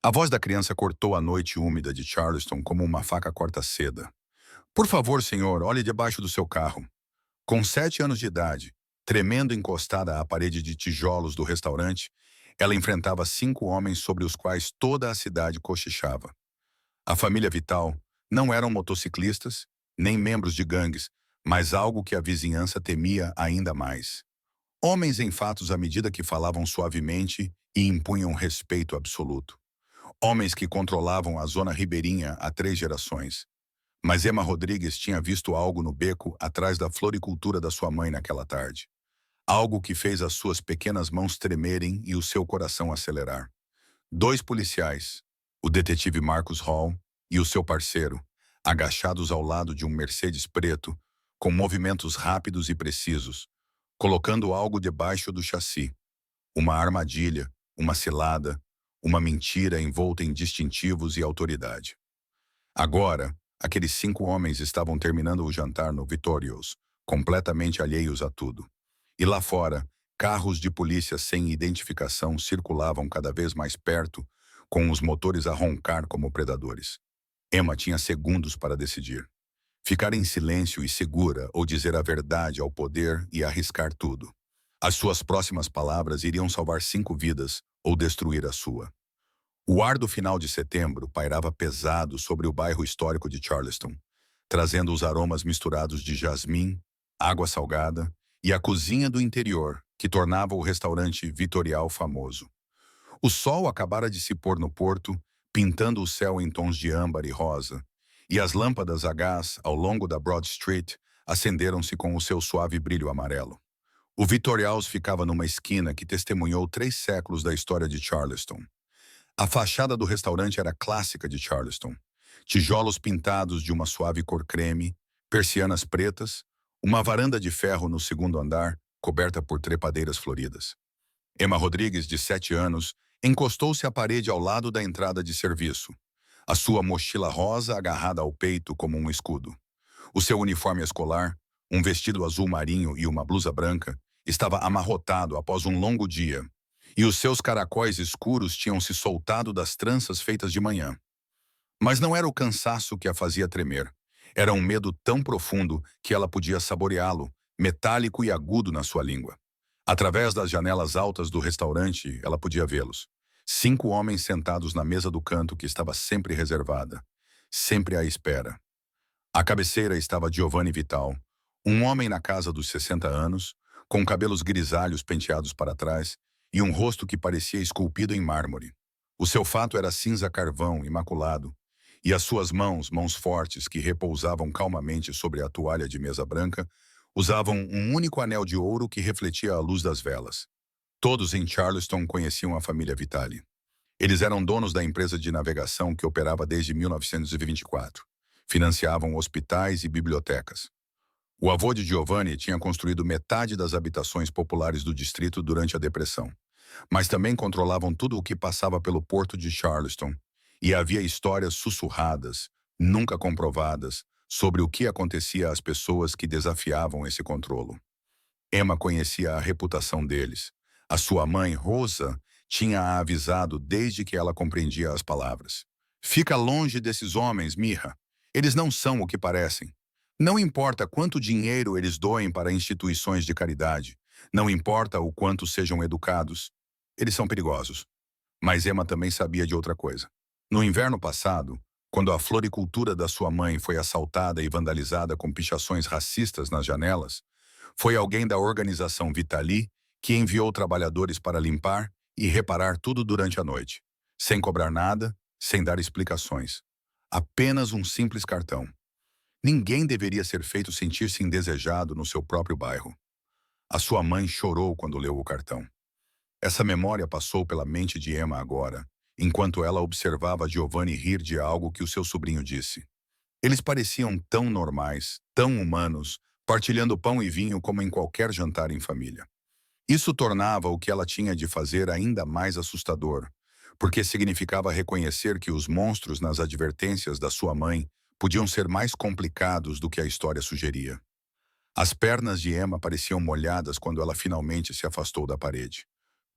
A voz da criança cortou a noite úmida de Charleston como uma faca corta seda. Por favor, senhor, olhe debaixo do seu carro. Com 7 anos de idade, tremendo encostada à parede de tijolos do restaurante, ela enfrentava 5 homens sobre os quais toda a cidade cochichava. A família Vital não eram motociclistas, nem membros de gangues, mas algo que a vizinhança temia ainda mais. Homens enfatos à medida que falavam suavemente e impunham respeito absoluto. Homens que controlavam a zona ribeirinha há 3 gerações. Mas Emma Rodrigues tinha visto algo no beco atrás da floricultura da sua mãe naquela tarde. Algo que fez as suas pequenas mãos tremerem e o seu coração acelerar. 2 policiais, o detetive Marcus Hall e o seu parceiro, agachados ao lado de um Mercedes preto, com movimentos rápidos e precisos, colocando algo debaixo do chassi. Uma armadilha, uma cilada, uma mentira envolta em distintivos e autoridade. Agora, aqueles 5 homens estavam terminando o jantar no Vitorios, completamente alheios a tudo. E lá fora, carros de polícia sem identificação circulavam cada vez mais perto, com os motores a roncar como predadores. Emma tinha segundos para decidir. Ficar em silêncio e segura ou dizer a verdade ao poder e arriscar tudo. As suas próximas palavras iriam salvar 5 vidas ou destruir a sua. O ar do final de setembro pairava pesado sobre o bairro histórico de Charleston, trazendo os aromas misturados de jasmim, água salgada e a cozinha do interior, que tornava o restaurante vitorial famoso. O sol acabara de se pôr no porto, pintando o céu em tons de âmbar e rosa, e as lâmpadas a gás ao longo da Broad Street acenderam-se com o seu suave brilho amarelo. O Vitorials ficava numa esquina que testemunhou 3 séculos da história de Charleston. A fachada do restaurante era clássica de Charleston. Tijolos pintados de uma suave cor creme, persianas pretas, uma varanda de ferro no segundo andar, coberta por trepadeiras floridas. Emma Rodrigues, de 7 anos, encostou-se à parede ao lado da entrada de serviço, a sua mochila rosa agarrada ao peito como um escudo. O seu uniforme escolar, um vestido azul marinho e uma blusa branca, estava amarrotado após um longo dia, e os seus caracóis escuros tinham se soltado das tranças feitas de manhã. Mas não era o cansaço que a fazia tremer. Era um medo tão profundo que ela podia saboreá-lo, metálico e agudo na sua língua. Através das janelas altas do restaurante, ela podia vê-los. 5 homens sentados na mesa do canto que estava sempre reservada, sempre à espera. À cabeceira estava Giovanni Vital, um homem na casa dos 60 anos, com cabelos grisalhos penteados para trás e um rosto que parecia esculpido em mármore. O seu fato era cinza carvão, imaculado, e as suas mãos fortes que repousavam calmamente sobre a toalha de mesa branca, usavam um único anel de ouro que refletia a luz das velas. Todos em Charleston conheciam a família Vitali. Eles eram donos da empresa de navegação que operava desde 1924. Financiavam hospitais e bibliotecas. O avô de Giovanni tinha construído metade das habitações populares do distrito durante a Depressão, mas também controlavam tudo o que passava pelo porto de Charleston, e havia histórias sussurradas, nunca comprovadas, sobre o que acontecia às pessoas que desafiavam esse controlo. Emma conhecia a reputação deles. A sua mãe, Rosa, tinha a avisado desde que ela compreendia as palavras. Fica longe desses homens, Mirra. Eles não são o que parecem. Não importa quanto dinheiro eles doem para instituições de caridade, não importa o quanto sejam educados, eles são perigosos. Mas Emma também sabia de outra coisa. No inverno passado, quando a floricultura da sua mãe foi assaltada e vandalizada com pichações racistas nas janelas, foi alguém da organização Vitali que enviou trabalhadores para limpar e reparar tudo durante a noite, sem cobrar nada, sem dar explicações. Apenas um simples cartão. Ninguém deveria ser feito sentir-se indesejado no seu próprio bairro. A sua mãe chorou quando leu o cartão. Essa memória passou pela mente de Emma agora, enquanto ela observava Giovanni rir de algo que o seu sobrinho disse. Eles pareciam tão normais, tão humanos, partilhando pão e vinho como em qualquer jantar em família. Isso tornava o que ela tinha de fazer ainda mais assustador, porque significava reconhecer que os monstros nas advertências da sua mãe podiam ser mais complicados do que a história sugeria. As pernas de Emma pareciam molhadas quando ela finalmente se afastou da parede.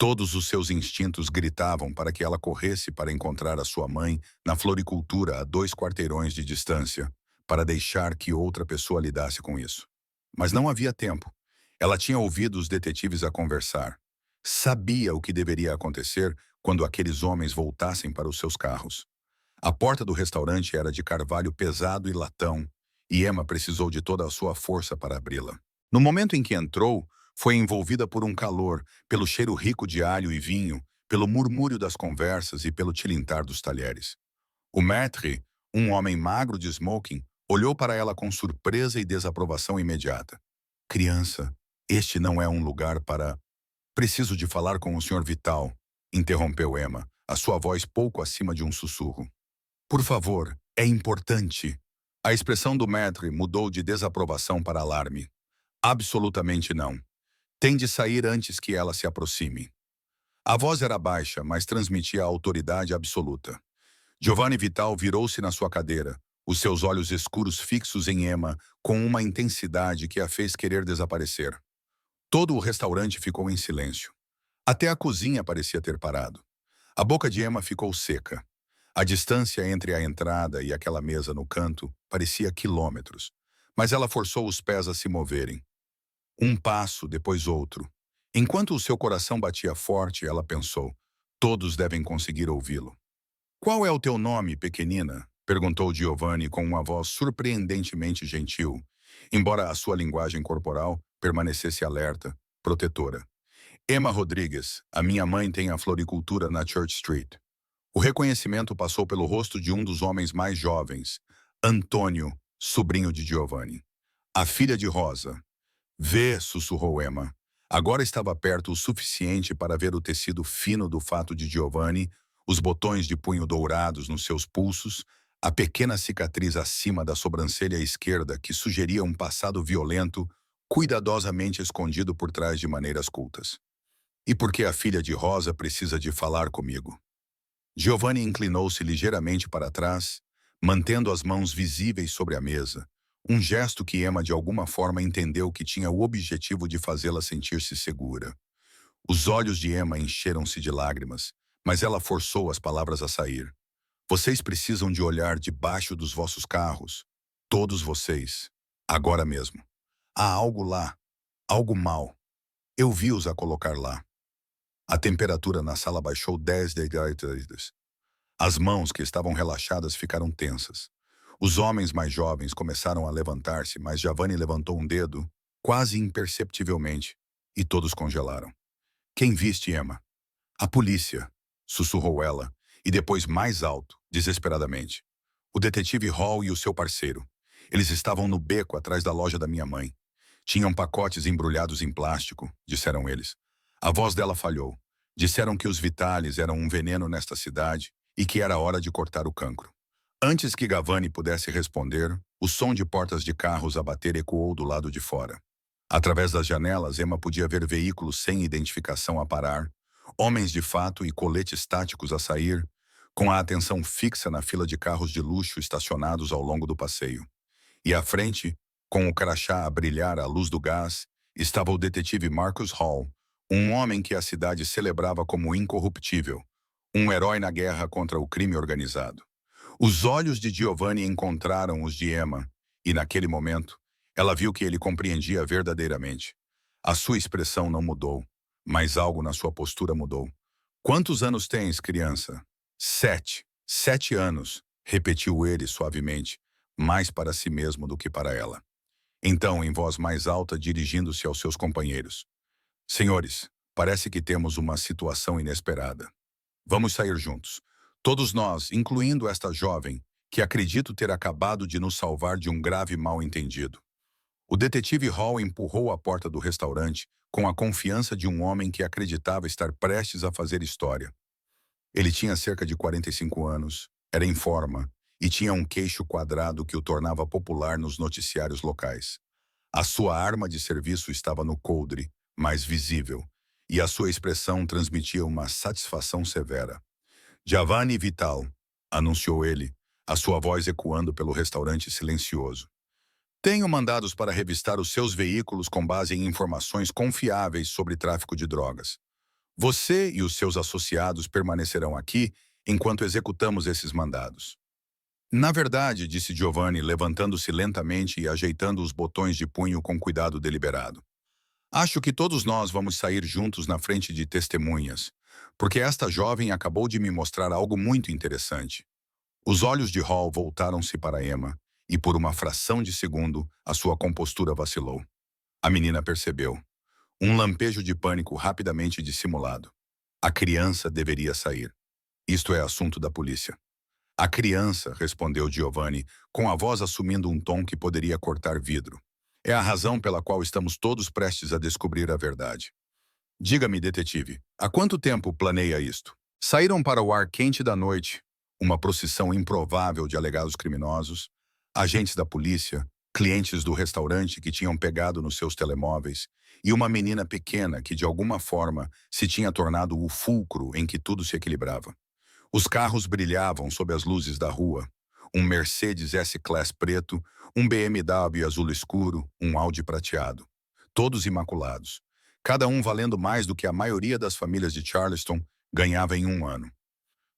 Todos os seus instintos gritavam para que ela corresse para encontrar a sua mãe na floricultura a 2 quarteirões de distância, para deixar que outra pessoa lidasse com isso. Mas não havia tempo. Ela tinha ouvido os detetives a conversar. Sabia o que deveria acontecer quando aqueles homens voltassem para os seus carros. A porta do restaurante era de carvalho pesado e latão, e Emma precisou de toda a sua força para abri-la. No momento em que entrou, foi envolvida por um calor, pelo cheiro rico de alho e vinho, pelo murmúrio das conversas e pelo tilintar dos talheres. O maître, um homem magro de smoking, olhou para ela com surpresa e desaprovação imediata. Criança, este não é um lugar para... Preciso de falar com o Sr. Vital, interrompeu Emma, a sua voz pouco acima de um sussurro. Por favor, é importante. A expressão do maître mudou de desaprovação para alarme. Absolutamente não. Tem de sair antes que ela se aproxime. A voz era baixa, mas transmitia autoridade absoluta. Giovanni Vital virou-se na sua cadeira, os seus olhos escuros fixos em Emma, com uma intensidade que a fez querer desaparecer. Todo o restaurante ficou em silêncio. Até a cozinha parecia ter parado. A boca de Emma ficou seca. A distância entre a entrada e aquela mesa no canto parecia quilômetros, mas ela forçou os pés a se moverem. Um passo, depois outro. Enquanto o seu coração batia forte, ela pensou, todos devem conseguir ouvi-lo. Qual é o teu nome, pequenina? Perguntou Giovanni com uma voz surpreendentemente gentil, embora a sua linguagem corporal permanecesse alerta, protetora. Emma Rodrigues, a minha mãe tem a floricultura na Church Street. O reconhecimento passou pelo rosto de um dos homens mais jovens, Antônio, sobrinho de Giovanni. A filha de Rosa. Vê, sussurrou Emma. Agora estava perto o suficiente para ver o tecido fino do fato de Giovanni, os botões de punho dourados nos seus pulsos, a pequena cicatriz acima da sobrancelha esquerda que sugeria um passado violento, cuidadosamente escondido por trás de maneiras cultas. E por que a filha de Rosa precisa de falar comigo? Giovanni inclinou-se ligeiramente para trás, mantendo as mãos visíveis sobre a mesa, um gesto que Emma de alguma forma entendeu que tinha o objetivo de fazê-la sentir-se segura. Os olhos de Emma encheram-se de lágrimas, mas ela forçou as palavras a sair. Vocês precisam de olhar debaixo dos vossos carros. Todos vocês. Agora mesmo. Há algo lá. Algo mal. Eu vi-os a colocar lá. A temperatura na sala baixou 10 graus. As mãos que estavam relaxadas ficaram tensas. Os homens mais jovens começaram a levantar-se, mas Giovanni levantou um dedo, quase imperceptivelmente, e todos congelaram. Quem viste, Emma? A polícia, sussurrou ela, e depois mais alto, desesperadamente. O detetive Hall e o seu parceiro. Eles estavam no beco atrás da loja da minha mãe. Tinham pacotes embrulhados em plástico, disseram eles. A voz dela falhou. Disseram que os Vitales eram um veneno nesta cidade e que era hora de cortar o cancro. Antes que Giovanni pudesse responder, o som de portas de carros a bater ecoou do lado de fora. Através das janelas, Emma podia ver veículos sem identificação a parar, homens de fato e coletes táticos a sair, com a atenção fixa na fila de carros de luxo estacionados ao longo do passeio. E à frente, com o crachá a brilhar à luz do gás, estava o detetive Marcus Hall, um homem que a cidade celebrava como incorruptível, um herói na guerra contra o crime organizado. Os olhos de Giovanni encontraram os de Emma, e naquele momento, ela viu que ele compreendia verdadeiramente. A sua expressão não mudou, mas algo na sua postura mudou. Quantos anos tens, criança? 7. 7 anos, repetiu ele suavemente, mais para si mesmo do que para ela. Então, em voz mais alta, dirigindo-se aos seus companheiros. Senhores, parece que temos uma situação inesperada. Vamos sair juntos. Todos nós, incluindo esta jovem, que acredito ter acabado de nos salvar de um grave mal-entendido. O detetive Hall empurrou a porta do restaurante com a confiança de um homem que acreditava estar prestes a fazer história. Ele tinha cerca de 45 anos, era em forma e tinha um queixo quadrado que o tornava popular nos noticiários locais. A sua arma de serviço estava no coldre, mais visível, e a sua expressão transmitia uma satisfação severa. Giovanni Vital, anunciou ele, a sua voz ecoando pelo restaurante silencioso. Tenho mandados para revistar os seus veículos com base em informações confiáveis sobre tráfico de drogas. Você e os seus associados permanecerão aqui enquanto executamos esses mandados. Na verdade, disse Giovanni, levantando-se lentamente e ajeitando os botões de punho com cuidado deliberado. Acho que todos nós vamos sair juntos na frente de testemunhas, porque esta jovem acabou de me mostrar algo muito interessante. Os olhos de Hall voltaram-se para Emma, e por uma fração de segundo, a sua compostura vacilou. A menina percebeu. Um lampejo de pânico rapidamente dissimulado. A criança deveria sair. Isto é assunto da polícia. A criança, respondeu Giovanni, com a voz assumindo um tom que poderia cortar vidro. É a razão pela qual estamos todos prestes a descobrir a verdade. Diga-me, detetive, há quanto tempo planeia isto? Saíram para o ar quente da noite, uma procissão improvável de alegados criminosos, agentes da polícia, clientes do restaurante que tinham pegado nos seus telemóveis e uma menina pequena que, de alguma forma, se tinha tornado o fulcro em que tudo se equilibrava. Os carros brilhavam sob as luzes da rua. Um Mercedes S-Class preto, um BMW azul escuro, um Audi prateado. Todos imaculados. Cada um valendo mais do que a maioria das famílias de Charleston ganhava em um ano.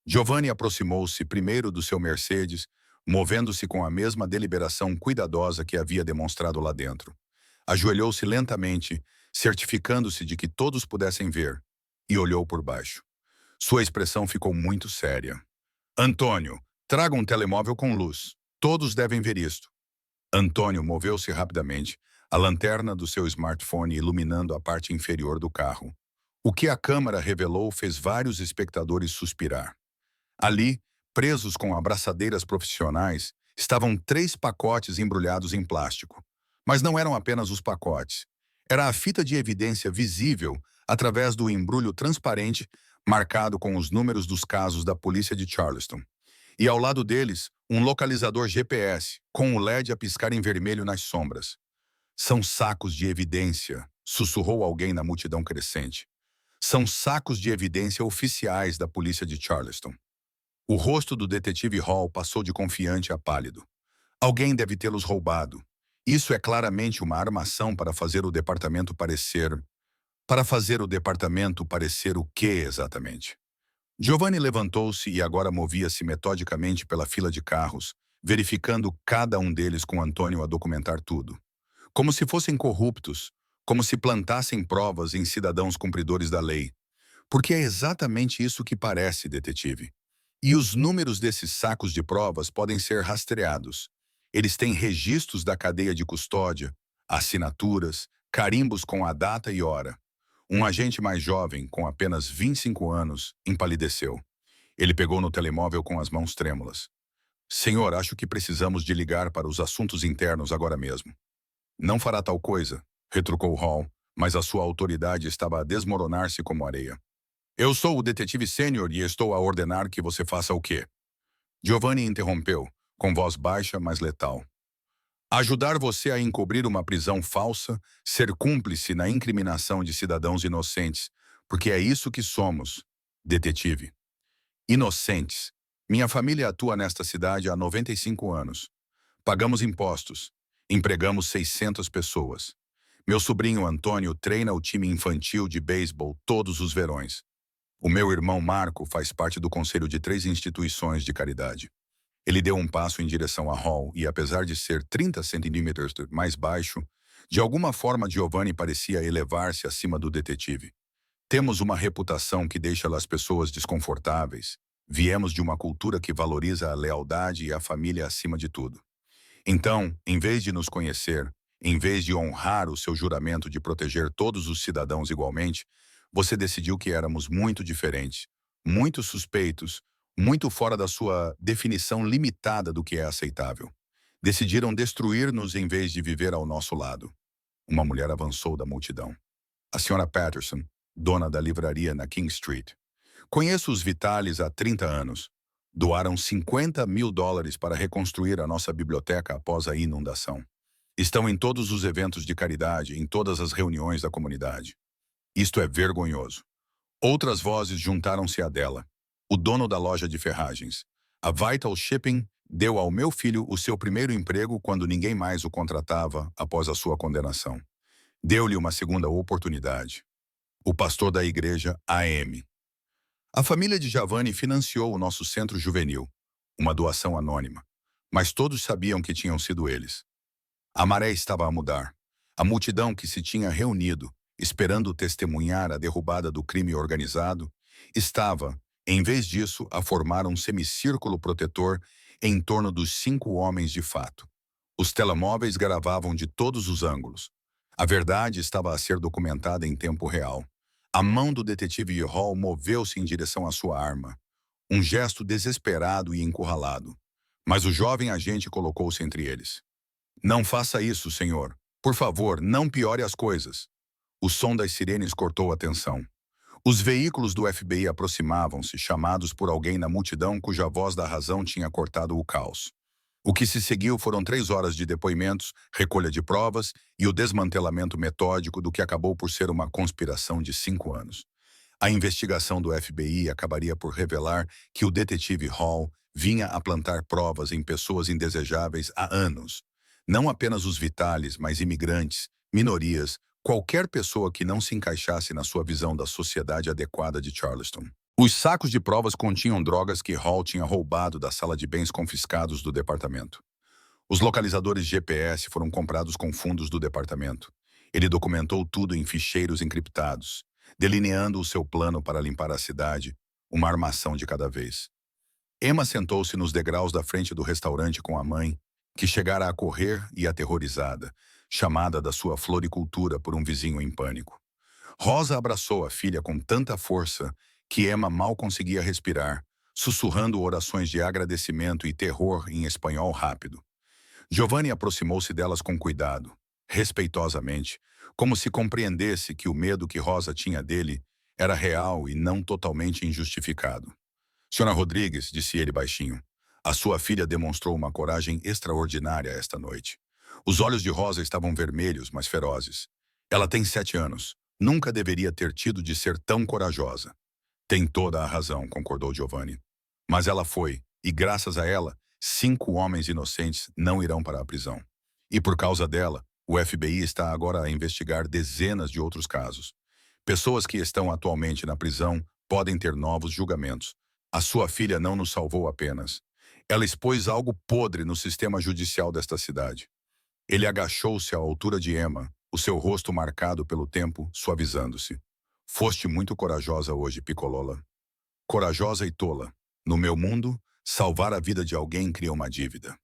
Giovanni aproximou-se primeiro do seu Mercedes, movendo-se com a mesma deliberação cuidadosa que havia demonstrado lá dentro. Ajoelhou-se lentamente, certificando-se de que todos pudessem ver, e olhou por baixo. Sua expressão ficou muito séria. Antônio, traga um telemóvel com luz. Todos devem ver isto. Antônio moveu-se rapidamente, a lanterna do seu smartphone iluminando a parte inferior do carro. O que a câmera revelou fez vários espectadores suspirar. Ali, presos com abraçadeiras profissionais, estavam 3 pacotes embrulhados em plástico. Mas não eram apenas os pacotes. Era a fita de evidência visível através do embrulho transparente marcado com os números dos casos da polícia de Charleston. E ao lado deles, um localizador GPS, com o LED a piscar em vermelho nas sombras. São sacos de evidência, sussurrou alguém na multidão crescente. São sacos de evidência oficiais da polícia de Charleston. O rosto do detetive Hall passou de confiante a pálido. Alguém deve tê-los roubado. Isso é claramente uma armação para fazer o departamento parecer... Para fazer o departamento parecer o quê exatamente? Giovanni levantou-se e agora movia-se metodicamente pela fila de carros, verificando cada um deles com Antônio a documentar tudo. Como se fossem corruptos, como se plantassem provas em cidadãos cumpridores da lei. Porque é exatamente isso que parece, detetive. E os números desses sacos de provas podem ser rastreados. Eles têm registros da cadeia de custódia, assinaturas, carimbos com a data e hora. Um agente mais jovem, com apenas 25 anos, empalideceu. Ele pegou no telemóvel com as mãos trêmulas. Senhor, acho que precisamos de ligar para os assuntos internos agora mesmo. Não fará tal coisa, retrucou Hall, mas a sua autoridade estava a desmoronar-se como areia. Eu sou o detetive sênior e estou a ordenar que você faça o quê? Giovanni interrompeu, com voz baixa, mas letal. Ajudar você a encobrir uma prisão falsa, ser cúmplice na incriminação de cidadãos inocentes, porque é isso que somos, detetive. Inocentes. Minha família atua nesta cidade há 95 anos. Pagamos impostos. Empregamos 600 pessoas. Meu sobrinho Antônio treina o time infantil de beisebol todos os verões. O meu irmão Marco faz parte do conselho de 3 instituições de caridade. Ele deu um passo em direção a Hall e, apesar de ser 30 centímetros mais baixo, de alguma forma Giovanni parecia elevar-se acima do detetive. Temos uma reputação que deixa as pessoas desconfortáveis. Viemos de uma cultura que valoriza a lealdade e a família acima de tudo. Então, em vez de nos conhecer, em vez de honrar o seu juramento de proteger todos os cidadãos igualmente, você decidiu que éramos muito diferentes, muito suspeitos, muito fora da sua definição limitada do que é aceitável. Decidiram destruir-nos em vez de viver ao nosso lado. Uma mulher avançou da multidão. A senhora Patterson, dona da livraria na King Street. Conheço os Vitales há 30 anos. Doaram $50 mil para reconstruir a nossa biblioteca após a inundação. Estão em todos os eventos de caridade, em todas as reuniões da comunidade. Isto é vergonhoso. Outras vozes juntaram-se à dela. O dono da loja de ferragens. A Vital Shipping deu ao meu filho o seu primeiro emprego quando ninguém mais o contratava após a sua condenação. Deu-lhe uma segunda oportunidade. o pastor da igreja AM. A família de Giovanni financiou o nosso centro juvenil, uma doação anônima, mas todos sabiam que tinham sido eles. A maré estava a mudar. A multidão que se tinha reunido, esperando testemunhar a derrubada do crime organizado, estava, em vez disso, a formar um semicírculo protetor em torno dos 5 homens de fato. Os telemóveis gravavam de todos os ângulos. A verdade estava a ser documentada em tempo real. A mão do detetive Hall moveu-se em direção à sua arma, um gesto desesperado e encurralado. Mas o jovem agente colocou-se entre eles. Não faça isso, senhor. Por favor, não piore as coisas. O som das sirenes cortou a tensão. Os veículos do FBI aproximavam-se, chamados por alguém na multidão cuja voz da razão tinha cortado o caos. O que se seguiu foram 3 horas de depoimentos, recolha de provas e o desmantelamento metódico do que acabou por ser uma conspiração de 5 anos. A investigação do FBI acabaria por revelar que o detetive Hall vinha a plantar provas em pessoas indesejáveis há anos. Não apenas os Vitales, mas imigrantes, minorias, qualquer pessoa que não se encaixasse na sua visão da sociedade adequada de Charleston. Os sacos de provas continham drogas que Hall tinha roubado da sala de bens confiscados do departamento. Os localizadores GPS foram comprados com fundos do departamento. Ele documentou tudo em ficheiros encriptados, delineando o seu plano para limpar a cidade, uma armação de cada vez. Emma sentou-se nos degraus da frente do restaurante com a mãe, que chegara a correr e aterrorizada, chamada da sua floricultura por um vizinho em pânico. Rosa abraçou a filha com tanta força que Emma mal conseguia respirar, sussurrando orações de agradecimento e terror em espanhol rápido. Giovanni aproximou-se delas com cuidado, respeitosamente, como se compreendesse que o medo que Rosa tinha dele era real e não totalmente injustificado. Senhora Rodrigues, disse ele baixinho, a sua filha demonstrou uma coragem extraordinária esta noite. Os olhos de Rosa estavam vermelhos, mas ferozes. Ela tem 7 anos. Nunca deveria ter tido de ser tão corajosa. Tem toda a razão, concordou Giovanni. Mas ela foi, e graças a ela, 5 homens inocentes não irão para a prisão. E por causa dela, o FBI está agora a investigar dezenas de outros casos. Pessoas que estão atualmente na prisão podem ter novos julgamentos. A sua filha não nos salvou apenas. Ela expôs algo podre no sistema judicial desta cidade. Ele agachou-se à altura de Emma, o seu rosto marcado pelo tempo, suavizando-se. Foste muito corajosa hoje, Piccolola. Corajosa e tola. No meu mundo, salvar a vida de alguém cria uma dívida.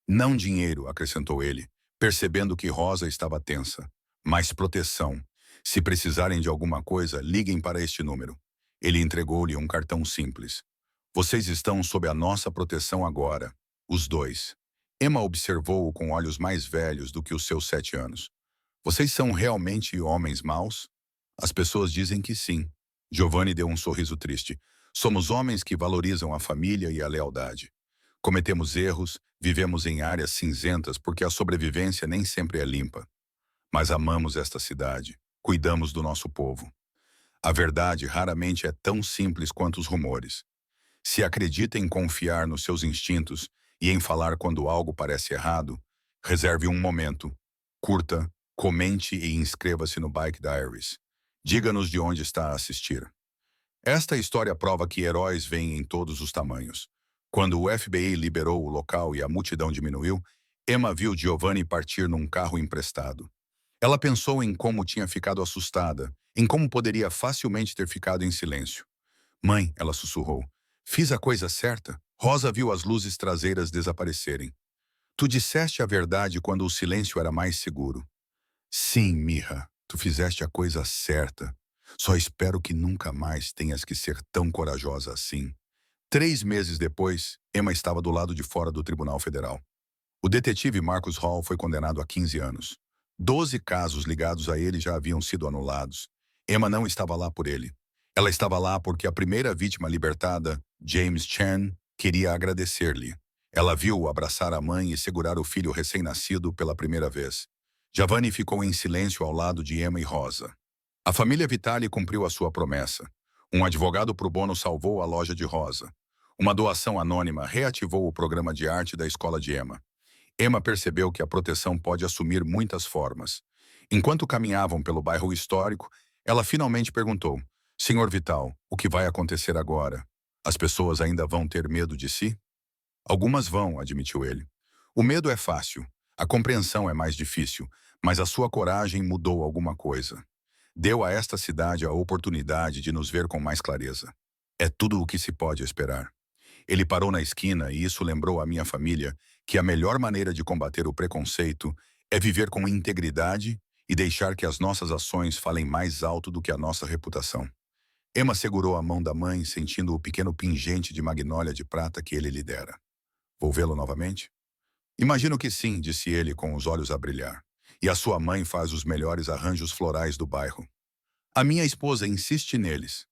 Não dinheiro, acrescentou ele, percebendo que Rosa estava tensa. Mas proteção. Se precisarem de alguma coisa, liguem para este número. Ele entregou-lhe um cartão simples. Vocês estão sob a nossa proteção agora, os dois. Emma observou-o com olhos mais velhos do que os seus 7 anos. Vocês são realmente homens maus? As pessoas dizem que sim. Giovanni deu um sorriso triste. Somos homens que valorizam a família e a lealdade. Cometemos erros, vivemos em áreas cinzentas porque a sobrevivência nem sempre é limpa. Mas amamos esta cidade, cuidamos do nosso povo. A verdade raramente é tão simples quanto os rumores. Se acredita em confiar nos seus instintos e em falar quando algo parece errado, reserve um momento. Curta, comente e inscreva-se no Bike Diaries. Diga-nos de onde está a assistir. Esta história prova que heróis vêm em todos os tamanhos. Quando o FBI liberou o local e a multidão diminuiu, Emma viu Giovanni partir num carro emprestado. Ela pensou em como tinha ficado assustada, em como poderia facilmente ter ficado em silêncio. Mãe, ela sussurrou, fiz a coisa certa? Rosa viu as luzes traseiras desaparecerem. Tu disseste a verdade quando o silêncio era mais seguro. Sim, Mirra, tu fizeste a coisa certa. Só espero que nunca mais tenhas que ser tão corajosa assim. 3 meses depois, Emma estava do lado de fora do Tribunal Federal. O detetive Marcus Hall foi condenado a 15 anos. 12 casos ligados a ele já haviam sido anulados. Emma não estava lá por ele. Ela estava lá porque a primeira vítima libertada, James Chan, queria agradecer-lhe. Ela viu-o abraçar a mãe e segurar o filho recém-nascido pela primeira vez. Giovanni ficou em silêncio ao lado de Emma e Rosa. A família Vitali cumpriu a sua promessa. Um advogado pro bono salvou a loja de Rosa. Uma doação anônima reativou o programa de arte da escola de Emma. Emma percebeu que a proteção pode assumir muitas formas. Enquanto caminhavam pelo bairro histórico, Ela finalmente perguntou: Senhor Vital, o que vai acontecer agora? As pessoas ainda vão ter medo de si? Algumas vão, admitiu ele. O medo é fácil, a compreensão é mais difícil, mas a sua coragem mudou alguma coisa. Deu a esta cidade a oportunidade de nos ver com mais clareza. É tudo o que se pode esperar. Ele parou na esquina e isso lembrou à minha família que a melhor maneira de combater o preconceito é viver com integridade e deixar que as nossas ações falem mais alto do que a nossa reputação. Emma segurou a mão da mãe, sentindo o pequeno pingente de magnólia de prata que ele lhe dera. Vou vê-lo novamente? Imagino que sim, disse ele com os olhos a brilhar. E a sua mãe faz os melhores arranjos florais do bairro. A minha esposa insiste neles.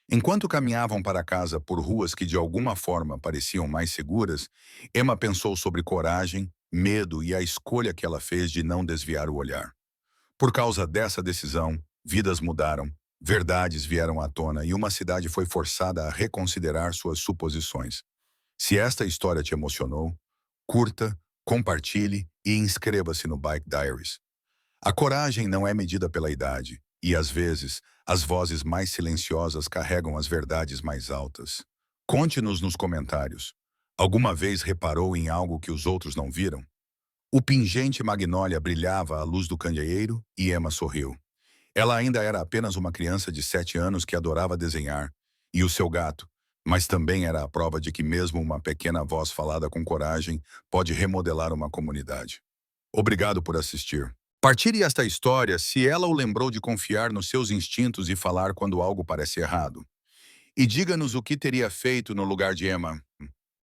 Enquanto caminhavam para casa por ruas que de alguma forma pareciam mais seguras, Emma pensou sobre coragem, medo e a escolha que ela fez de não desviar o olhar. Por causa dessa decisão, vidas mudaram, verdades vieram à tona e uma cidade foi forçada a reconsiderar suas suposições. Se esta história te emocionou, curta, compartilhe e inscreva-se no Bike Diaries. A coragem não é medida pela idade, e às vezes, as vozes mais silenciosas carregam as verdades mais altas. Conte-nos nos comentários. Alguma vez reparou em algo que os outros não viram? O pingente magnólia brilhava à luz do candeeiro e Emma sorriu. Ela ainda era apenas uma criança de 7 anos que adorava desenhar, e o seu gato, mas também era a prova de que mesmo uma pequena voz falada com coragem pode remodelar uma comunidade. Obrigado por assistir. Partilhe esta história se ela o lembrou de confiar nos seus instintos e falar quando algo parece errado. E diga-nos o que teria feito no lugar de Emma.